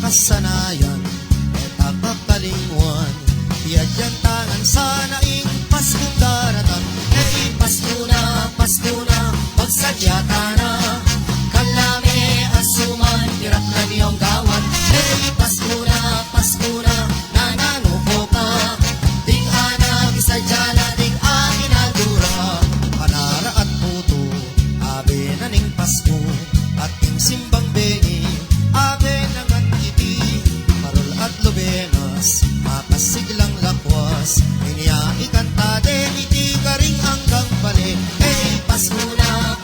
kasanayan at akakalingwan. Iadyan tangan sana ing Paskong daratan. Hey, Pasko na, pagsadyata na. Kalami asuman, tirak na niyong gawan. Hey, Pasko na, nananuko pa. Ding anak, isadyala, ding aginadura. Panara at puto, abe na ning Pasko. At ing simbang BINI, abe nangan iti. Marol at lubenas, makasiglang lakwas. Inya ikanta de iti karing hanggang balik. Hey, Pasko na,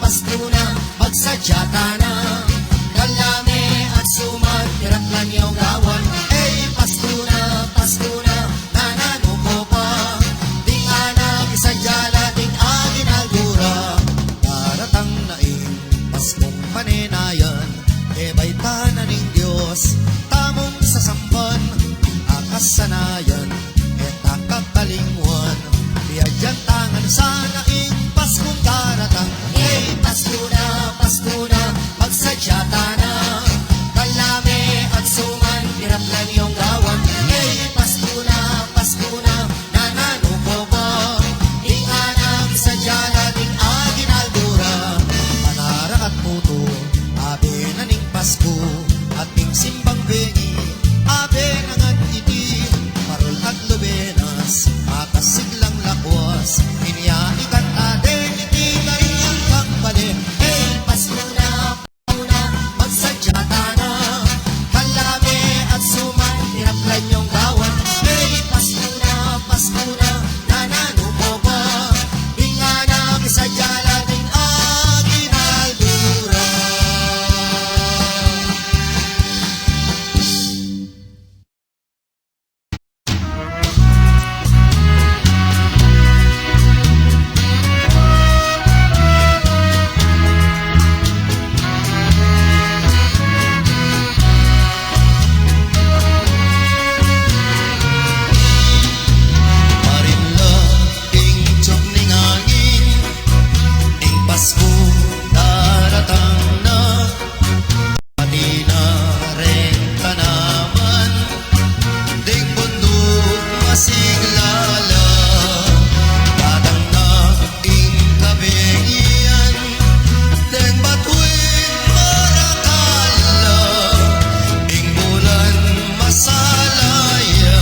pagsadyata na. Kalami at suman, tirak lang yung gawan. Hey, Pasko na, nananuko pa. Ding anak, isadyala, ding aginaldura. Daratang naing Paskong panenayan, ebay tananing Diyos, tamong sasampan, akasanayan, et akakalingwan. Iadyan tangan sana ing Paskong daratang. Hey, Pasko na, pagsadyata na. Kalami at suman, tirap lang yung gawan. Hey, Pasko na, nananuko pa. Ding anak, isadyala, ding aginaldura. Panara at puto, abe na ning Pasko. At ing simbang BINI, abe nangan iti. Parol at lubenas, makasiglang lakwas. Inya ikanta de iti karing kagbalik. Hey, Pasko na, pagsadyata na. Kalami at suman, tirap lang yung gawan. Hey, Pasko na, nananuko pa. Ding anak, isadyala, ding aginaldura. Marinla ing tiyok ning angin, ing Pasko daratang na. Pati na rin tanaman, ding bundok masiglala. Batang na ing kabingian, ding batuin marakala. Ing bulan masalaya,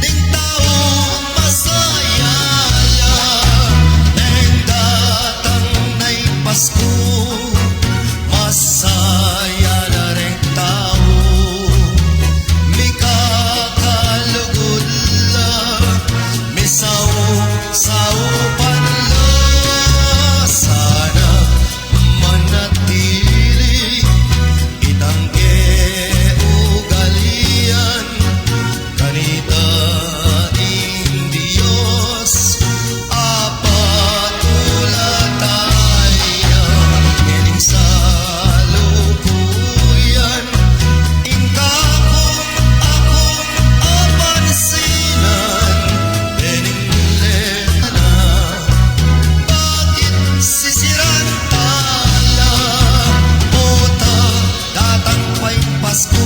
ding taong masayala. Ding datang na'y Pasko, masaya na rin tao. Mikakalugod la, misaw-saupan la. Sana manatili itangke ugalian. Kanita ing Diyos, apatulatayan. Ining sa lukuyan, ing akong apansinan. Bening na, bakit sisiran tala? Ota, datang pa'y Pasko.